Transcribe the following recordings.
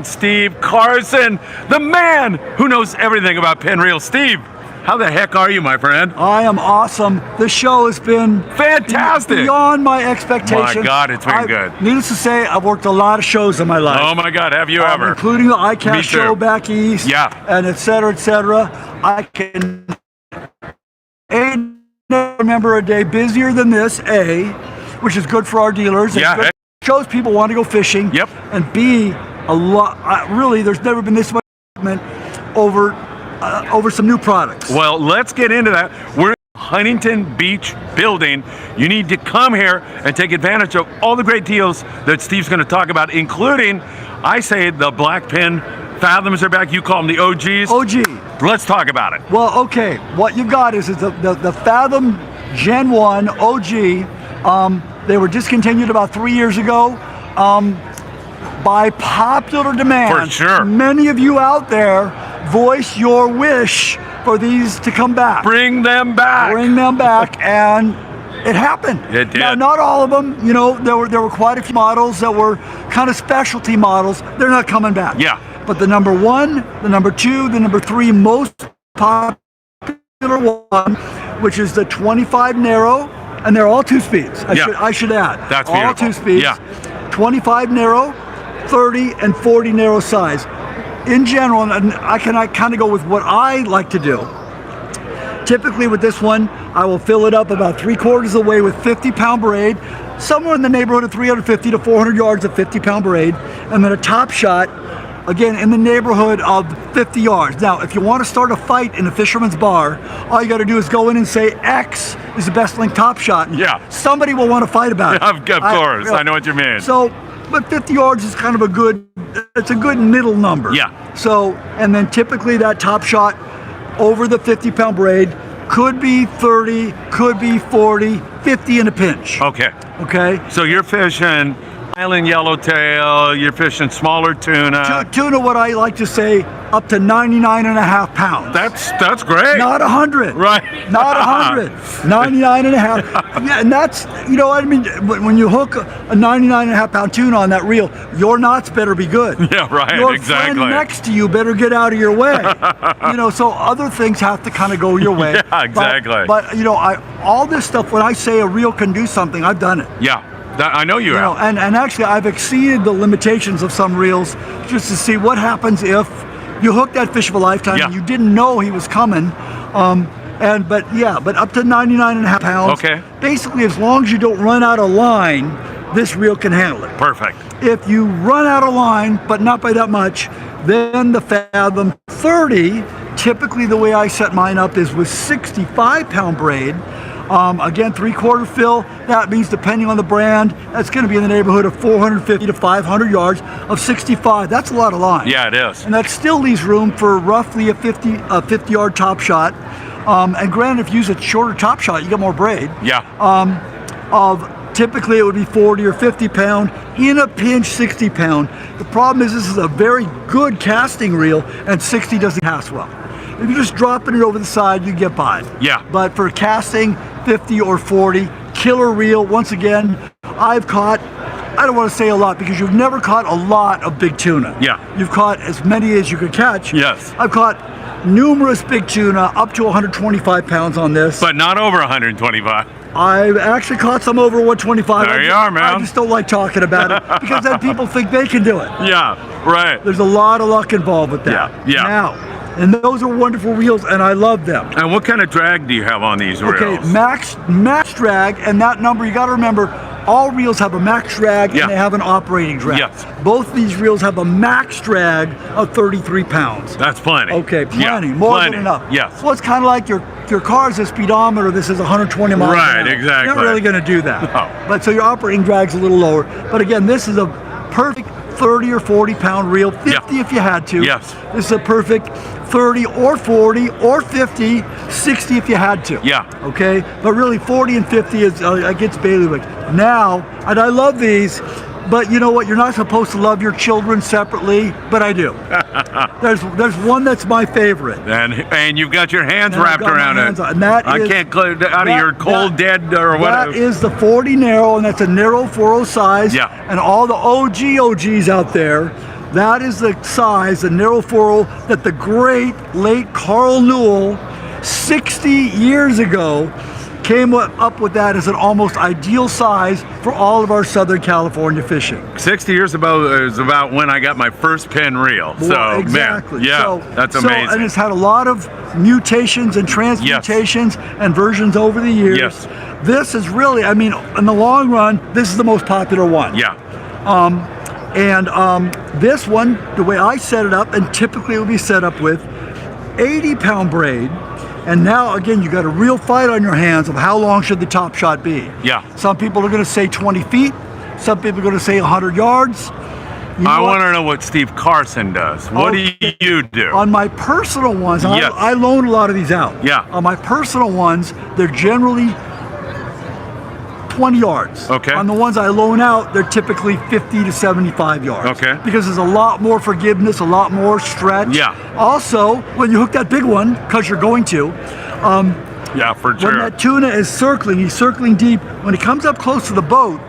Steve Carson, the man who knows everything about Penn reels. Steve, how the heck are you, my friend? I am awesome. The show has been fantastic, beyond my expectations. My God, it's been good. Needless to say, I've worked a lot of shows in my life. Oh my God, have you ever? Including the ICAST show back east. Yeah. And et cetera, et cetera. I can remember a day busier than this, A, which is good for our dealers. Yeah. Shows people want to go fishing. Yep. And B, a lot. Really, there's never been this much movement over some new products. Well, let's get into that. We're in Huntington Beach building. You need to come here and take advantage of all the great deals that Steve's going to talk about, including, I say, the Black Penn Fathoms are back. You call them the OGs. OG. Let's talk about it. Well, okay. What you've got is the Fathom Gen 1 OG. They were discontinued about 3 years ago. By popular demand. For sure. Many of you out there voice your wish for these to come back. Bring them back. Bring them back, and it happened. It did. Now, not all of them. You know, there were quite a few models that were kind of specialty models. They're not coming back. Yeah. But the number 1, the number 2, the number 3 most popular one, which is the 25 narrow, and they're all 2 speeds. I should add. That's all beautiful. 2 speeds. Yeah. 25 narrow, 30 and 40 narrow size. In general, and I kind of go with what I like to do. Typically with this one, I will fill it up about 3/4 of the way with 50-pound braid, somewhere in the neighborhood of 350 to 400 yards of 50-pound braid, and then a top shot, again, in the neighborhood of 50 yards. Now, if you want to start a fight in a fisherman's bar, all you got to do is go in and say X is the best length top shot. Yeah. Somebody will want to fight about it. Of course, I know what you mean. So, but 50 yards is kind of it's a good middle number. Yeah. So, and then typically that top shot over the 50-pound braid could be 30, could be 40, 50 in a pinch. Okay. Okay. So you're fishing island yellowtail, you're fishing smaller tuna. Tuna, what I like to say, up to 99.5 pounds. That's great. Not 100. Right. Not 100. 99.5. Yeah, and that's, you know, I mean, when you hook a 99.5 pound tuna on that reel, your knots better be good. Yeah, right. Your exactly. friend next to you better get out of your way. You know, so other things have to kind of go your way. Yeah, exactly. But you know, all this stuff, when I say a reel can do something, I've done it. Yeah. I know you have. And actually, I've exceeded the limitations of some reels just to see what happens if you hook that fish of a lifetime and you didn't know he was coming. But up to 99.5 pounds. Okay. Basically, as long as you don't run out of line, this reel can handle it. Perfect. If you run out of line, but not by that much, then the Fathom 30, typically the way I set mine up is with 65-pound braid. Again, 3/4 fill. That means, depending on the brand, that's going to be in the neighborhood of 450 to 500 yards of 65. That's a lot of line. Yeah, it is. And that still leaves room for roughly a 50-yard top shot. And granted, if you use a shorter top shot, you get more braid. Yeah. Typically, it would be 40 or 50 pound. In a pinch, 60 pound. The problem is, this is a very good casting reel, and 60 doesn't cast well. If you're just dropping it over the side, you get by. Yeah. But for casting, 50 or 40, killer reel. Once again, I've caught, I don't want to say a lot because you've never caught a lot of big tuna. Yeah. You've caught as many as you could catch. Yes. I've caught numerous big tuna, up to 125 pounds on this. But not over 125. I've actually caught some over 125. There you are, man. I just don't like talking about it because then people think they can do it. Yeah, right. There's a lot of luck involved with that. Yeah. Now, and those are wonderful reels, and I love them. And what kind of drag do you have on these reels? Okay, max drag, and that number, you got to remember, all reels have a max drag and they have an operating drag. Yes. Both of these reels have a max drag of 33 pounds. That's plenty. Okay, plenty. Yeah, more than enough. Yes. Well, it's kind of like your car's a speedometer. This is 120 miles an hour. Right, exactly. You're not really going to do that. No. But so your operating drag's a little lower. But again, this is a perfect 30 or 40 pound reel, 50 if you had to. Yes. This is a perfect 30 or 40 or 50, 60 if you had to. Yeah. Okay? But really 40 and 50 is gets bailiwick. Now, and I love these, but you know what? You're not supposed to love your children separately, but I do. There's one that's my favorite. And you've got your hands wrapped around it. And that I can't clear it out of your cold dead or whatever. That is the 40 narrow, and that's a narrow 4.0 size. Yeah. And all the OGs out there That is the size, the narrow furrow, that the great late Carl Newell, 60 years ago, came up with that as an almost ideal size for all of our Southern California fishing. 60 years ago is about when I got my first Penn reel. So, Well, exactly. man, yeah, that's amazing. And it's had a lot of mutations and transmutations and versions over the years. Yes. This is really, I mean, in the long run, this is the most popular one. Yeah. This one, the way I set it up, and typically it will be set up with 80-pound braid. And now, again, you got a real fight on your hands of how long should the top shot be. Yeah. Some people are going to say 20 feet. Some people are going to say 100 yards. I want to know what Steve Carson does. What do you do? On my personal ones, Yes. I loan a lot of these out. Yeah. On my personal ones, they're generally 20 yards. Okay. On the ones I loan out, they're typically 50 to 75 yards. Okay. Because there's a lot more forgiveness, a lot more stretch. Yeah. Also, when you hook that big one, because you're going to, Yeah, for when sure. that tuna is circling, he's circling deep. When he comes up close to the boat,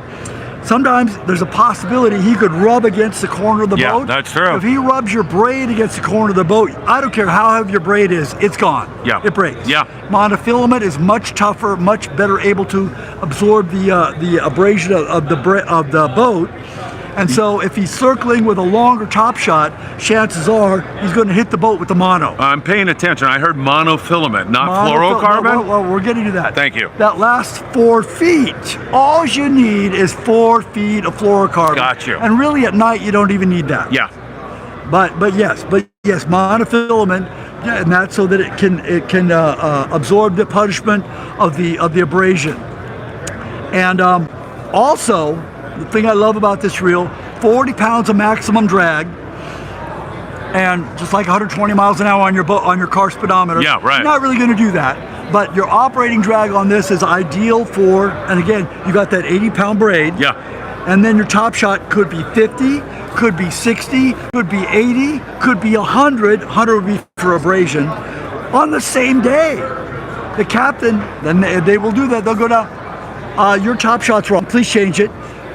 sometimes there's a possibility he could rub against the corner of the boat. Yeah, that's true. If he rubs your braid against the corner of the boat, I don't care how heavy your braid is, it's gone. Yeah. It breaks. Yeah. Monofilament is much tougher, much better able to absorb the abrasion of the boat. And so if he's circling with a longer top shot, chances are he's going to hit the boat with the mono. I'm paying attention. I heard monofilament, not fluorocarbon. Well, we're getting to that. Thank you. That last 4 feet, all you need is 4 feet of fluorocarbon. Got you. And really at night, you don't even need that. Yeah. But yes, monofilament, and that's so that it can absorb the punishment of the abrasion. And also, the thing I love about this reel, 40 pounds of maximum drag, and just like 120 miles an hour on your boat, on your car speedometer. Yeah, right. You're not really going to do that, but your operating drag on this is ideal for. And again, you got that 80-pound braid. Yeah. And then your top shot could be 50, could be 60, could be 80, could be 100. 100 would be for abrasion on the same day. The captain, then they will do that. They'll go down. Your top shot's wrong. Please change it.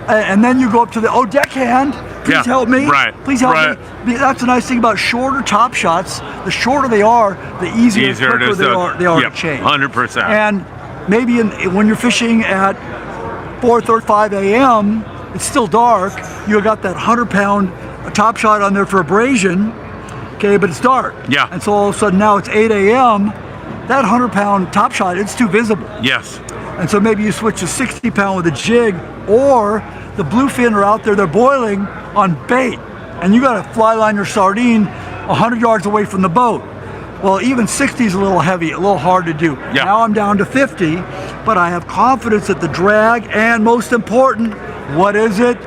And then you go up to the deckhand. Please help me. Right. Please help me. That's the nice thing about shorter top shots. The shorter they are, the easier it is they are to change. 100%. And maybe when you're fishing at 4:35 a.m., it's still dark. You got that 100-pound top shot on there for abrasion. Okay, but it's dark. Yeah. And so all of a sudden now it's 8 a.m. That 100-pound top shot, it's too visible. Yes. And so maybe you switch to 60-pound with a jig, or the bluefin are out there, they're boiling on bait, and you got to fly line your sardine 100 yards away from the boat. Well, even 60 is a little heavy, a little hard to do. Yeah. Now I'm down to 50, but I have confidence that the drag, and most important, what is it?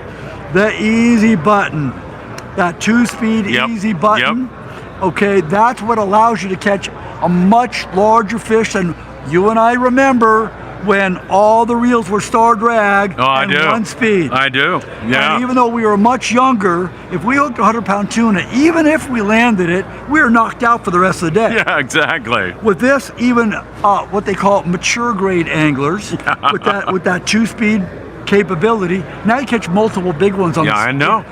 The easy button. That 2-speed easy button. Yep. Okay, that's what allows you to catch a much larger fish than you and I remember when all the reels were star drag and 1 speed. I do, yeah. And even though we were much younger, if we hooked a 100-pound tuna, even if we landed it, we were knocked out for the rest of the day. Yeah, exactly. With this, even what they call mature grade anglers, with that 2-speed capability, now you catch multiple big ones on Yeah, I know.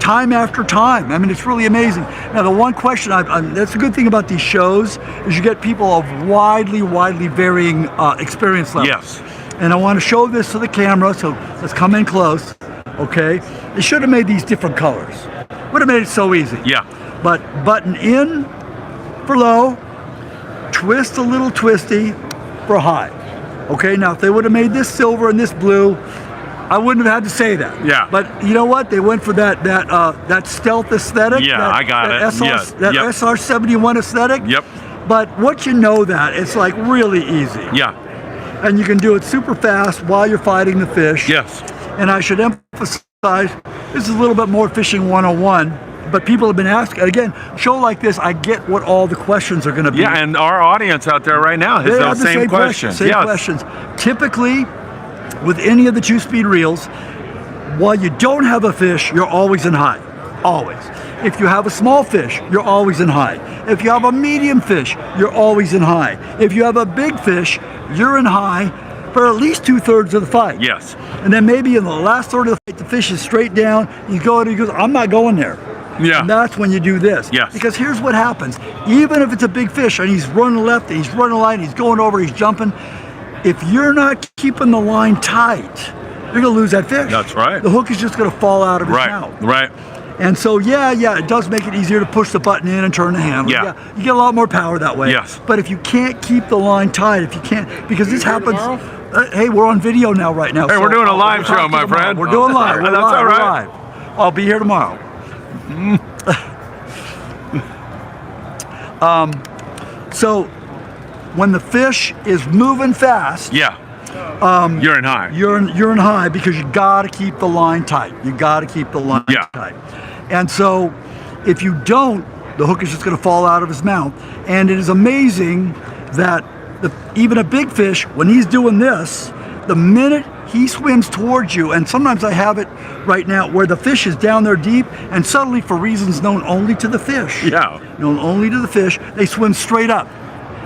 time after time. I mean, it's really amazing. Now, the one question, that's the good thing about these shows, is you get people of widely varying experience levels. Yes. And I want to show this to the camera, so let's come in close, okay? They should have made these different colors. Would have made it so easy. Yeah. But button in for low, twist a little twisty for high. Okay, now if they would have made this silver and this blue, I wouldn't have had to say that. Yeah. But you know what? They went for that stealth aesthetic. Yeah, I got it. Yes. That Yep. SR71 aesthetic. Yep. But once you know that, it's like really easy. Yeah. And you can do it super fast while you're fighting the fish. Yes. And I should emphasize, this is a little bit more fishing 101. But people have been asking, again, show like this, I get what all the questions are going to be. Yeah, and our audience out there right now has They those have the same questions. Same questions. Typically, with any of the 2-speed reels, while you don't have a fish, you're always in high. Always. If you have a small fish, you're always in high. If you have a medium fish, you're always in high. If you have a big fish, you're in high for at least 2/3 of the fight. Yes. And then maybe in the last third of the fight, the fish is straight down. You go and he goes, I'm not going there. Yeah. And that's when you do this. Yes. Because here's what happens. Even if it's a big fish and he's running left, and he's running line, he's going over, he's jumping, if you're not keeping the line tight, you're going to lose that fish. That's right. The hook is just going to fall out of his mouth. Right. And so, yeah, it does make it easier to push the button in and turn the handle. Yeah. You get a lot more power that way. Yes. But if you can't keep the line tight, if you can't, because this happens. Hey, we're on video now, right now. Hey, we're doing a live show, my friend. We're doing live. We're That's live. all We're right. live. I'll be here tomorrow. So, when the fish is moving fast, Yeah. You're in high. you're in high because you got to keep the line tight. You got to keep the line Yeah. tight. And so, if you don't, the hook is just going to fall out of his mouth. And it is amazing that even a big fish, when he's doing this, the minute he swims towards you, and sometimes I have it right now where the fish is down there deep, and suddenly, for reasons known only to the fish, known only to the fish, they swim straight up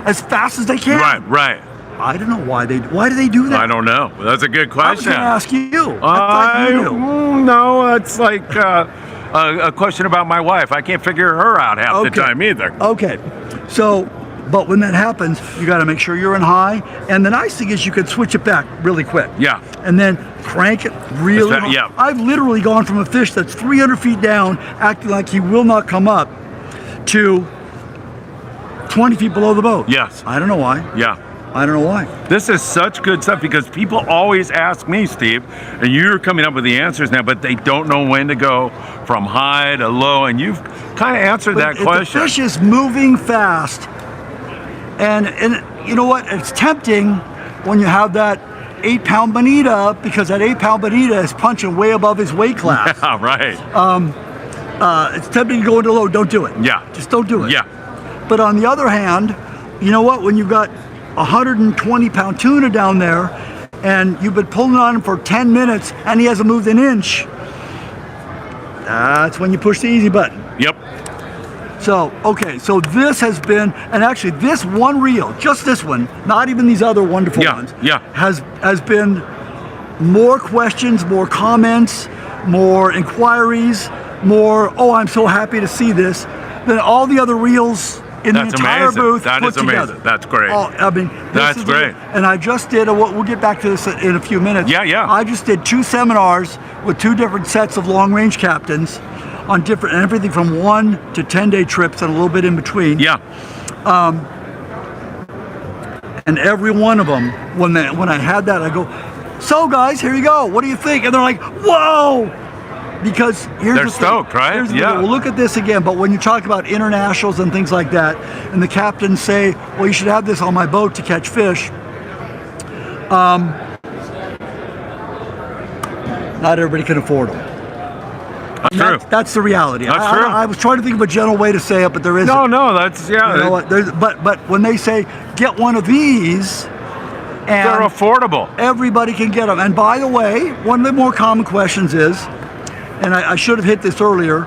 as fast as they can. Right. I don't know why do they do that? I don't know. That's a good I was question. going to ask you. I thought you knew. No, it's like a question about my wife. I can't figure her out half the time either. Okay, so, but when that happens, you got to make sure you're in high, and the nice thing is you can switch it back really quick. Yeah. And then crank it really hard. Yeah. I've literally gone from a fish that's 300 feet down, acting like he will not come up, to 20 feet below the boat. Yes. I don't know why. Yeah. I don't know why. This is such good stuff because people always ask me, Steve, and you're coming up with the answers now, but they don't know when to go from high to low, and you've kind of answered that question. The fish is moving fast, and you know what? It's tempting when you have that 8-pound bonita, because that 8-pound bonita is punching way above his weight class. Yeah, right. It's tempting to go into low. Don't do it. Yeah. Just don't do it. Yeah. But on the other hand, you know what? When you've got 120-pound tuna down there, and you've been pulling on him for 10 minutes, and he hasn't moved an inch, that's when you push the easy button. Yep. So, okay, so this has been, and actually this one reel, just this one, not even these other wonderful ones, has been more questions, more comments, more inquiries, more, oh, I'm so happy to see this, than all the other reels in the entire booth That put is amazing. together. That's great. Oh, I mean, That's great. And I just did, we'll get back to this in a few minutes. Yeah. I just did 2 seminars with 2 different sets of long-range captains on everything from 1 to 10-day trips and a little bit in between. Yeah. And every one of them, when I had that, I go, so guys, here you go. What do you think? And they're like, whoa! Because here's They're stoked, right? Here's the Yeah. thing. We'll look at this again, but when you talk about internationals and things like that, and the captains say, well, you should have this on my boat to catch fish. Not everybody can afford them. That's true. That's the reality. That's true. I was trying to think of a gentle way to say it, but there isn't. No, that's, yeah. You know what? But when they say, get one of these, and they're affordable. everybody can get them. And by the way, one of the more common questions is, and I should have hit this earlier,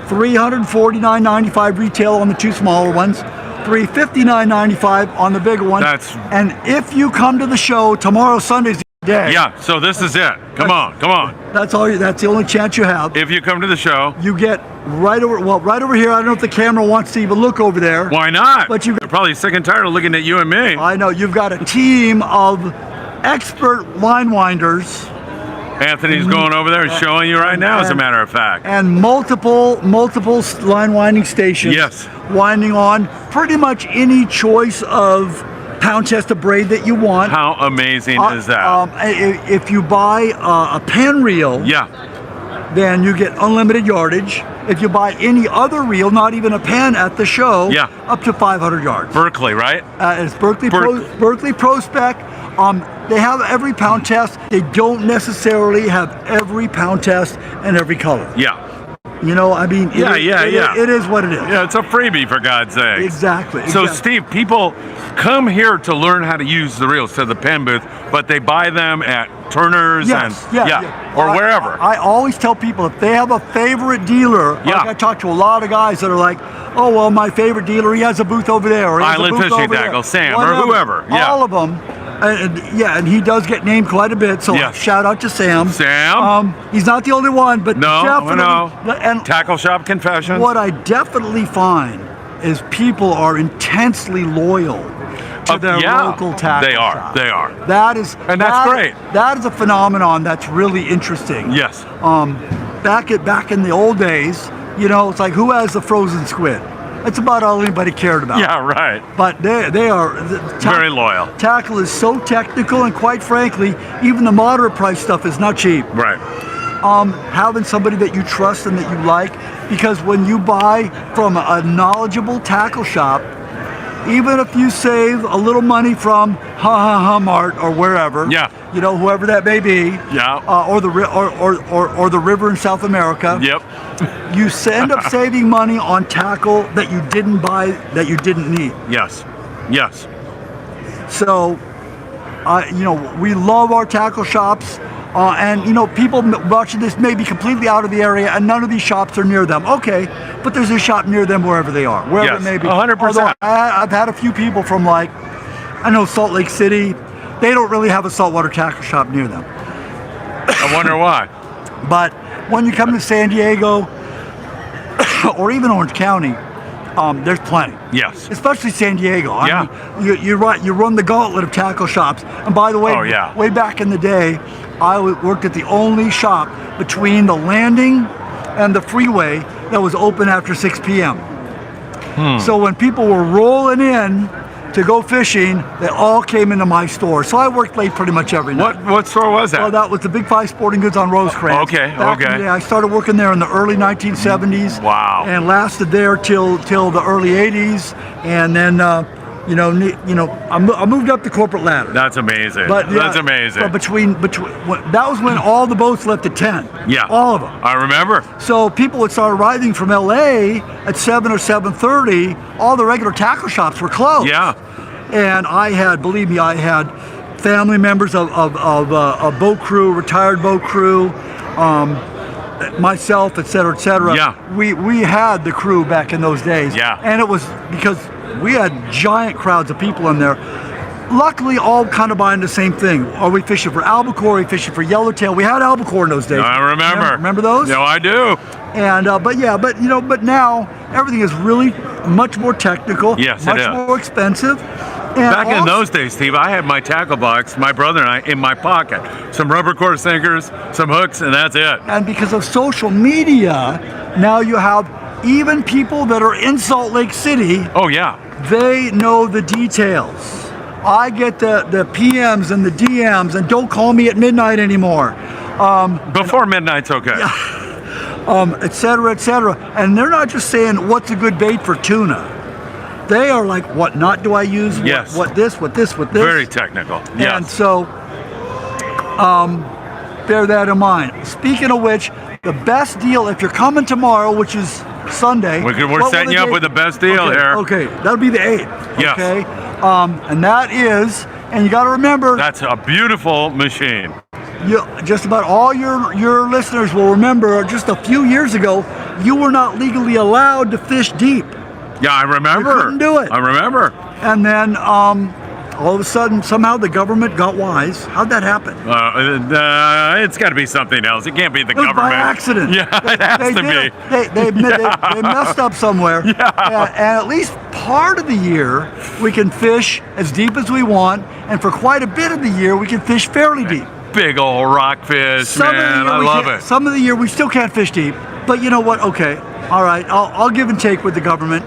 $349.95 retail on the 2 smaller ones, $359.95 on the bigger one. And if you come to the show tomorrow, Sunday's the day. Yeah, so this is it. Come on. That's all. That's the only chance you have. If you come to the show, You get right over here. I don't know if the camera wants to even look over there. why not? But They're probably sick and tired of looking at you and me. I know you've got a team of expert line winders Anthony's going over there and showing you right now, as a matter of fact. and multiple line winding stations. Yes. Winding on pretty much any choice of pound chest of braid that you want. How amazing is that? If you buy a Penn reel, Yeah. then you get unlimited yardage. If you buy any other reel, not even a Penn at the show, Yeah. up to 500 yards. Berkeley, right? It's Berkeley Pro Spec. They have every pound test. They don't necessarily have every pound test and every color. Yeah. You know, I mean, it is what it is. Yeah, it's a freebie, for God's sake. Exactly. So, Steve, people come here to learn how to use the reels to the Penn booth, but they buy them at Turner's or wherever. I always tell people if they have a favorite dealer, like I talk to a lot of guys that are like, oh, well, my favorite dealer, he has a booth over there. Or he has Island a booth Fishing over Tackle, there. Sam, Whatever. or whoever. Yeah. All of them. And he does get named quite a bit. So Yes. shout out to Sam. Sam? He's not the only one, but definitely. No. And Tackle Shop Confessions. what I definitely find is people are intensely loyal to their local tackle shop. They are. That's great. That is a phenomenon that's really interesting. Yes. Back in the old days, it's like, who has the frozen squid? That's about all anybody cared about. Yeah, right. But they are Very loyal. Tackle is so technical, and quite frankly, even the moderate price stuff is not cheap. Right. Having somebody that you trust and that you like, because when you buy from a knowledgeable tackle shop, even if you save a little money from Mart or wherever, whoever that may be, or the river in South America, you end up saving money on tackle that you didn't buy, that you didn't need. Yes. So, we love our tackle shops. And people watching this may be completely out of the area, and none of these shops are near them. Okay, but there's a shop near them wherever they are, wherever it may be. 100%. Although I've had a few people from Salt Lake City. They don't really have a saltwater tackle shop near them. I wonder why. But when you come to San Diego or even Orange County, there's plenty. Yes. Especially San Diego. I mean, you're right. You run the gauntlet of tackle shops. And by the way, way back in the day, I worked at the only shop between the landing and the freeway that was open after 6 p.m. So when people were rolling in to go fishing, they all came into my store. So I worked late pretty much every night. What store was that? Well, that was the Big Five Sporting Goods on Rosecrans. Back in the day, I started working there in the early 1970s. Wow. And lasted there till the early 80s, and then I moved up the corporate ladder. That's amazing. That's amazing. But between that was when all the boats left at 10. Yeah. All of them. I remember. So people would start arriving from LA at 7 or 7:30. All the regular tackle shops were closed. Yeah. And I had family members of a boat crew, retired boat crew, myself, et cetera, et cetera. Yeah. We had the crew back in those days. Yeah. And it was because we had giant crowds of people in there. Luckily, all kind of buying the same thing. Are we fishing for albacore? Fishing for yellowtail? We had albacore in those days. I remember. Remember those? No, I do. And but now everything is really much more technical. Yes, much it is. more expensive. And Back in those days, Steve, I had my tackle box, my brother and I, in my pocket. Some rubber core sinkers, some hooks, and that's it. And because of social media, now you have even people that are in Salt Lake City. Oh, yeah. They know the details. I get the PMs and the DMs, and don't call me at midnight anymore. Before midnight's okay. Et cetera, et cetera. And they're not just saying, what's a good bait for tuna? They are like, what knot do I use? Yes. What this? Very technical. Yes. And so, bear that in mind. Speaking of which, the best deal, if you're coming tomorrow, which is Sunday. We're setting you up with the best deal here. Okay, that'll be the 8th. Yes. Okay. And that is, and you got to remember. That's a beautiful machine. Just about all your listeners will remember just a few years ago, you were not legally allowed to fish deep. Yeah, I remember. You couldn't do it. I remember. And then all of a sudden, somehow the government got wise. How'd that happen? It's got to be something else. It can't be the It was government. by accident. Yeah, it has to be. They messed up somewhere. Yeah. And at least part of the year, we can fish as deep as we want. And for quite a bit of the year, we can fish fairly deep. Big old rockfish, man. I love it. Some of the year, we still can't fish deep. But you know what? Okay. All right. I'll give and take with the government.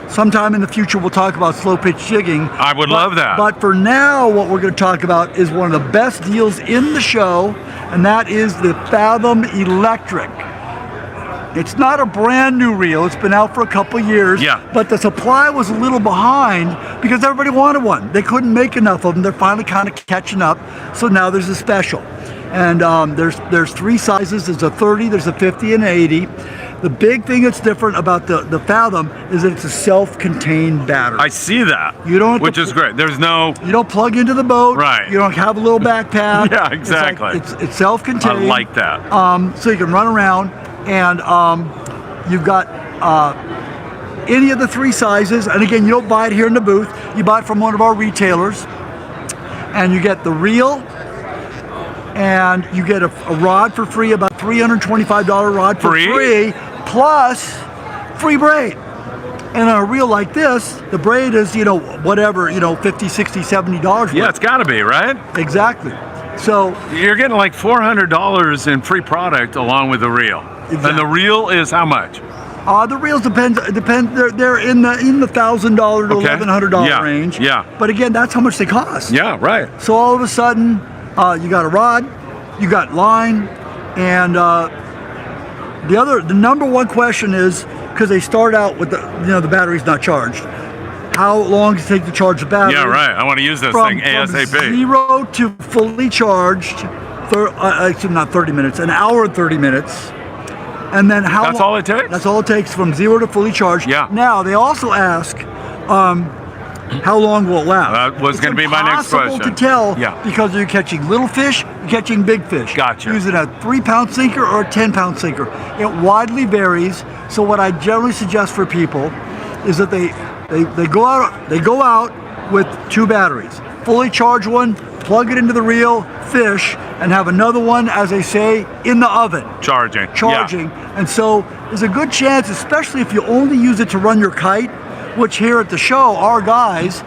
Sometime in the future, we'll talk about slow pitch jigging. I would love that. But for now, what we're going to talk about is one of the best deals in the show, and that is the Fathom Electric. It's not a brand new reel. It's been out for a couple years. Yeah. But the supply was a little behind because everybody wanted one. They couldn't make enough of them. They're finally kind of catching up. So now there's a special. And there's 3 sizes. There's a 30, there's a 50, and an 80. The big thing that's different about the Fathom is that it's a self-contained battery. I see that. You don't have which is great. There's no. You don't plug into the boat. Right. You don't have a little backpack. Yeah, exactly. It's self-contained. I like that. So you can run around, and you've got any of the 3 sizes. And again, you don't buy it here in the booth. You buy it from one of our retailers, and you get the reel, and you get a rod for free, about $325 rod for free, plus free braid. And on a reel like this, the braid is, whatever, $50, $60, $70. Yeah, it's got to be, right? Exactly. So you're getting like $400 in free product along with the reel. Exactly. And the reel is how much? The reels depend. They're in the $1,000 to $1,100 range. Yeah. But again, that's how much they cost. Yeah, right. So all of a sudden, you got a rod, you got line, and the number one question is, because they start out with the battery's not charged. How long does it take to charge the battery? Yeah, right. I want to use this thing ASAP. From 0 to fully charged, actually not 30 minutes, an hour and 30 minutes. And then That's all it takes? That's all it takes from 0 to fully charged. Yeah. Now, they also ask, how long will it last? That was going to be my next question. It's impossible to tell because you're catching little fish, you're catching big fish. Gotcha. Using a 3-pound sinker or a 10-pound sinker. It widely varies. So what I generally suggest for people is that they go out with 2 batteries. Fully charge one, plug it into the reel, fish, and have another one, as they say, in the oven. Charging. Yeah. And so there's a good chance, especially if you only use it to run your kite, which here at the show, our guys,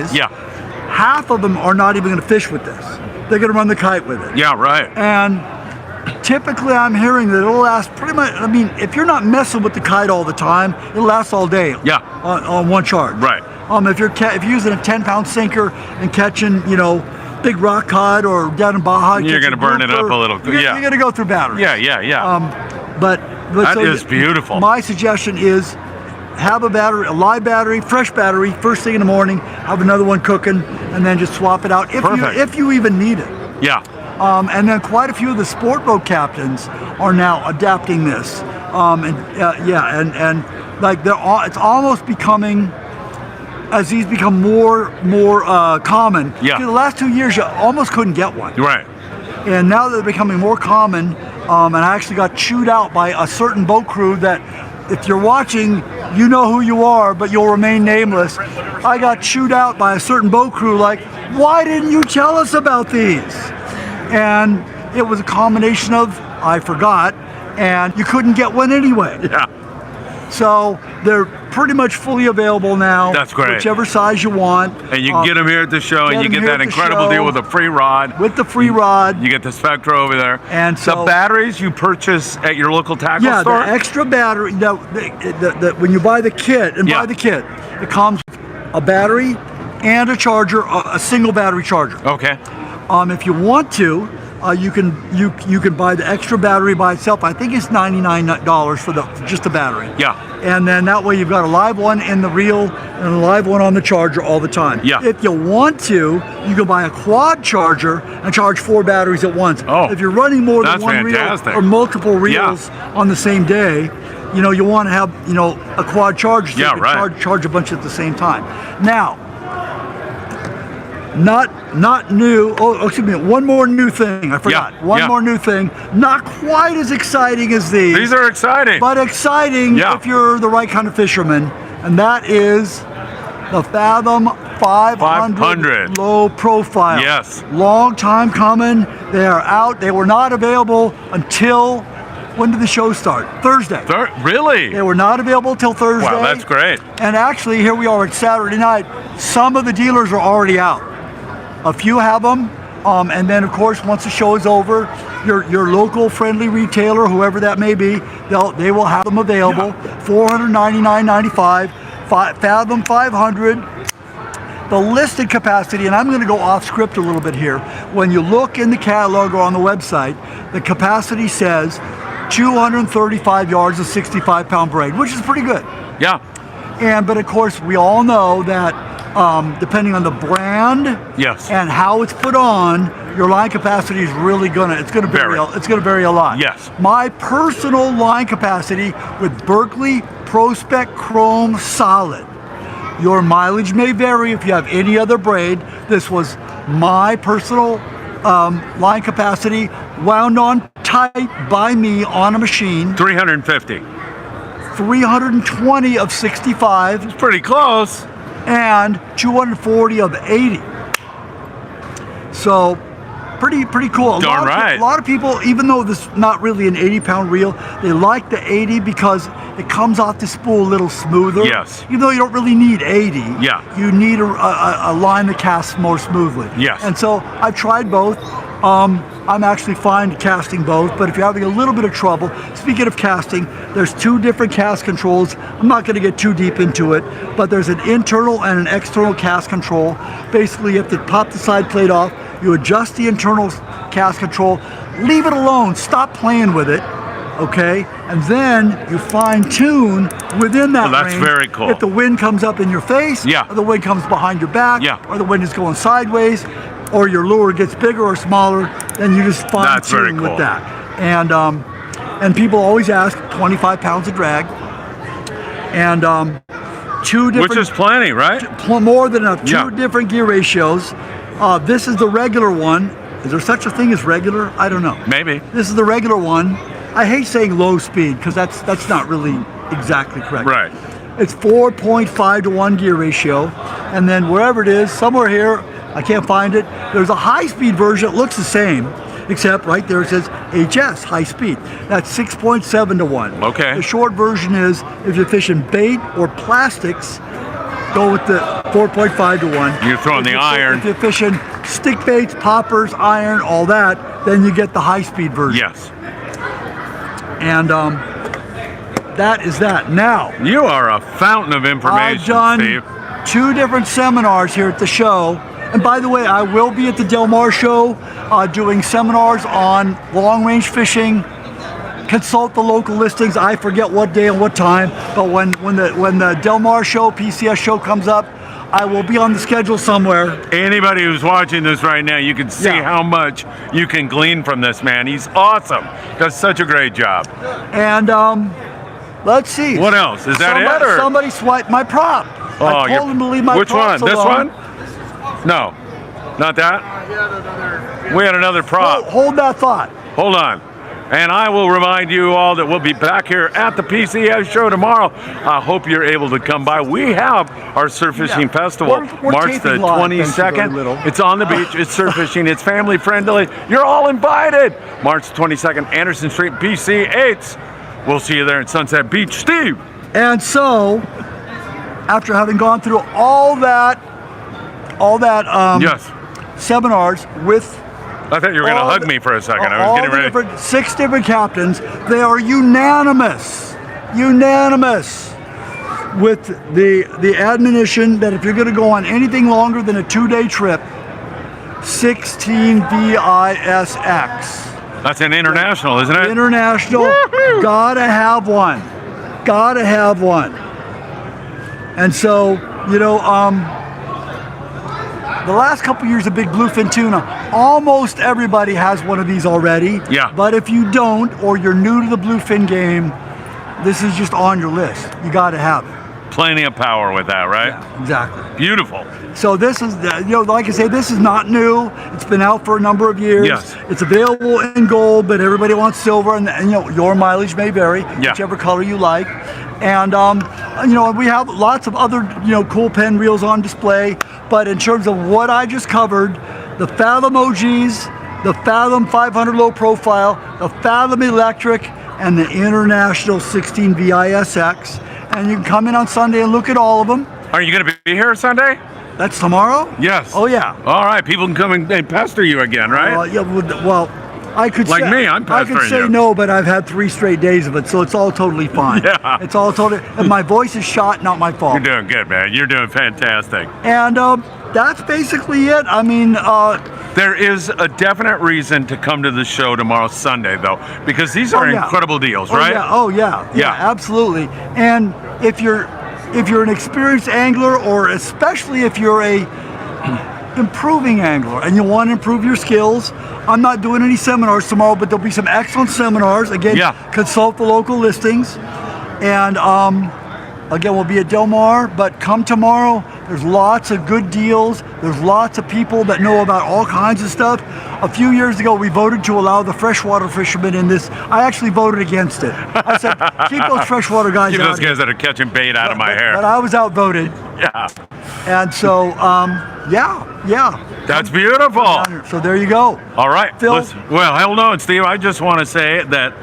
half of them are not even going to fish with this. They're going to run the kite with it. Yeah, right. And typically I'm hearing that it'll last pretty much, if you're not messing with the kite all the time, it'll last all day. Yeah. On one charge. Right. If you're using a 10-pound sinker and catching, big rock cod or down in Baja, you're going to burn it up a little. You're going to go through batteries. Yeah. But that is beautiful. My suggestion is have a live battery, fresh battery, first thing in the morning, have another one cooking, and then just swap it out if you even need it. Yeah. And then quite a few of the sport boat captains are now adapting this. It's almost becoming, as these become more common. Yeah. The last 2 years, you almost couldn't get one. Right. And now they're becoming more common, and I actually got chewed out by a certain boat crew that, if you're watching, you know who you are, but you'll remain nameless. I got chewed out by a certain boat crew, like, why didn't you tell us about these? And it was a combination of, I forgot, and you couldn't get one anyway. Yeah. So they're pretty much fully available now. That's great. Whichever size you want. And you can get them here at the show, and you get that incredible deal with a free rod. With the free rod. You get the Spectra over there. And so the batteries you purchase at your local tackle store? Yeah, the extra battery. When you buy the kit, it comes with a battery and a charger, a single battery charger. Okay. If you want to, you can buy the extra battery by itself. I think it's $99 for just the battery. Yeah. And then that way you've got a live one in the reel and a live one on the charger all the time. Yeah. If you want to, you can buy a quad charger and charge 4 batteries at once. Oh, if you're running more than one fantastic. reel or multiple reels on the same day, you want to have a quad charger so you can charge a bunch at the same time. Now, not new. Oh, excuse me. One more new thing. I forgot. One more new thing. Not quite as exciting as these. These are exciting. But exciting if you're the right kind of fisherman. And that is the Fathom 500 low profile. Yes. Long time coming. They are out. They were not available until, when did the show start? Thursday. Really? They were not available till Thursday. Wow, that's great. And actually, here we are at Saturday night. Some of the dealers are already out. A few have them, and then of course once the show is over, your local friendly retailer, whoever that may be, they will have them available. $499.95, Fathom 500. The listed capacity, and I'm going to go off script a little bit here. When you look in the catalog or on the website, the capacity says 235 yards of 65-pound braid, which is pretty good. Yeah. But of course, we all know that depending on the brand and how it's put on, your line capacity is really gonna vary a lot. Yes. My personal line capacity with Berkley Prospect Chrome Solid. Your mileage may vary if you have any other braid. This was my personal line capacity, wound on tight by me on a machine. 350. 320 of 65. It's pretty close. and 240 of 80. So pretty cool. Darn right. A lot of people, even though this is not really an 80-pound reel, they like the 80 because it comes off the spool a little smoother. Yes. Even though you don't really need 80, Yeah. you need a line that casts more smoothly. Yes. And so I've tried both. I'm actually fine casting both, but if you're having a little bit of trouble, speaking of casting, there's 2 different cast controls. I'm not going to get too deep into it, but there's an internal and an external cast control. Basically, you have to pop the side plate off, you adjust the internal cast control, leave it alone, stop playing with it, okay? And then you fine tune within that Well, that's range. very cool. If the wind comes up in your face, Yeah. or the wind comes behind your back, Yeah. or the wind is going sideways, or your lure gets bigger or smaller, then you just fine That's very tune cool. with that. And people always ask 25 pounds of drag, and 2 different, Which is plenty, right? more than enough. 2 Yeah. different gear ratios. This is the regular one. Is there such a thing as regular? I don't know. Maybe. This is the regular one. I hate saying low speed because that's not really exactly correct. Right. It's 4.5 to 1 gear ratio, and then wherever it is, somewhere here, I can't find it. There's a high-speed version. It looks the same, except right there it says HS, high speed. That's 6.7 to 1. Okay. The short version is if you're fishing bait or plastics, go with the 4.5 to 1. You're throwing the iron. If you're fishing stick baits, poppers, iron, all that, then you get the high-speed version. Yes. And that is that. Now, You are a fountain of information, I've done Steve. 2 different seminars here at the show. And by the way, I will be at the Del Mar show doing seminars on long-range fishing. Consult the local listings. I forget what day and what time, but when the Del Mar show, PCS show comes up, I will be on the schedule somewhere. Anybody who's watching this right now, you can see Yeah. how much you can glean from this man. He's awesome. Does such a great job. And let's see. What else? Is that it, or? Somebody swiped my prop. I told them to leave my Which one? props This alone. one? No, not that. We had another prop. Hold that thought. Hold on. And I will remind you all that we'll be back here at the PCS show tomorrow. I hope you're able to come by. We have our Surf Fishing Festival, We're March the taping live, thank you very 22nd. little. It's on the beach. It's surf fishing. It's family friendly. You're all invited. March 22nd, Anderson Street, PC8. We'll see you there at Sunset Beach. Steve. And so, after having gone through all that Yes. seminars with I thought you were going to all hug the- me for a second. I all was getting the ready. different 6 different captains, they are unanimous with the admonition that if you're going to go on anything longer than a 2-day trip, 16 VISX. That's an international, isn't it? International, Woohoo! gotta have one. And so, the last couple years of big bluefin tuna, almost everybody has one of these already. Yeah. But if you don't, or you're new to the bluefin game, this is just on your list. You gotta have it. Plenty of power with that, right? Yeah, exactly. Beautiful. So this is, like I say, this is not new. It's been out for a number of years. Yes. It's available in gold, but everybody wants silver, and your mileage may vary, Yeah. whichever color you like. And we have lots of other cool Penn reels on display. But in terms of what I just covered, the Fathom OGs, the Fathom 500 low profile, the Fathom electric, and the International 16 VISX. And you can come in on Sunday and look at all of them. Are you going to be here Sunday? That's tomorrow? Yes. Oh, yeah. All right, people can come and pester you again, right? Well, I could Like say, me, I'm I could pestering say you. no, but I've had 3 straight days of it, so it's all totally fine. Yeah. It's all totally, and my voice is shot, not my fault. You're doing good, man. You're doing fantastic. And that's basically it. I mean, There is a definite reason to come to the show tomorrow, Sunday, though, because these are yeah. incredible deals, right? Yeah, Yeah. absolutely. And if you're an experienced angler, or especially if you're a improving angler and you want to improve your skills, I'm not doing any seminars tomorrow, but there'll be some excellent seminars. Again, Yeah. consult the local listings. And again, we'll be at Del Mar, but come tomorrow There's lots of good deals. There's lots of people that know about all kinds of stuff. A few years ago, we voted to allow the freshwater fishermen in this. I actually voted against it. I said, keep those freshwater guys Keep out. those guys that are catching bait out of my hair. But I was outvoted. Yeah. And so, yeah. That's beautiful. So there you go. All right. Phil? Well, hold on, Steve. I just want to say that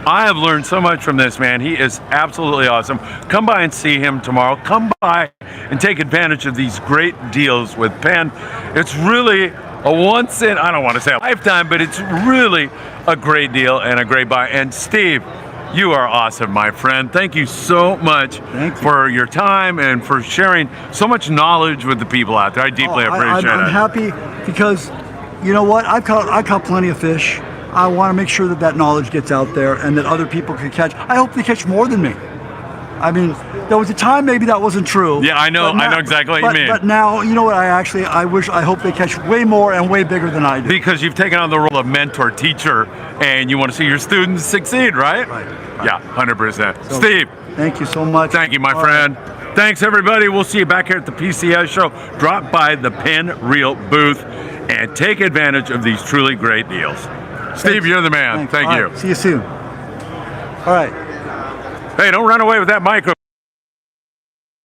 I have learned so much from this man. He is absolutely awesome. Come by and see him tomorrow. Come by and take advantage of these great deals with Penn. It's really a once in, I don't want to say a lifetime, but it's really a great deal and a great buy. And Steve, you are awesome, my friend. Thank you so much for your time and for sharing so much knowledge with the people out there. I deeply appreciate it. I'm happy because, you know what? I caught plenty of fish. I want to make sure that knowledge gets out there and that other people can catch. I hope they catch more than me. I mean, there was a time maybe that wasn't true. Yeah, I know. I know exactly what you mean. But now, you know what? I hope they catch way more and way bigger than I do. Because you've taken on the role of mentor, teacher, and you want to see your students succeed, right? Right. Yeah, 100%. So, Steve. Thank you so much. Thank you, my friend. Thanks, everybody. We'll see you back here at the PCS show. Drop by the Penn Reel booth and take advantage of these truly great deals. Steve, you're the man. Thanks. Thank you. See you soon. All right. Hey, don't run away with that micro.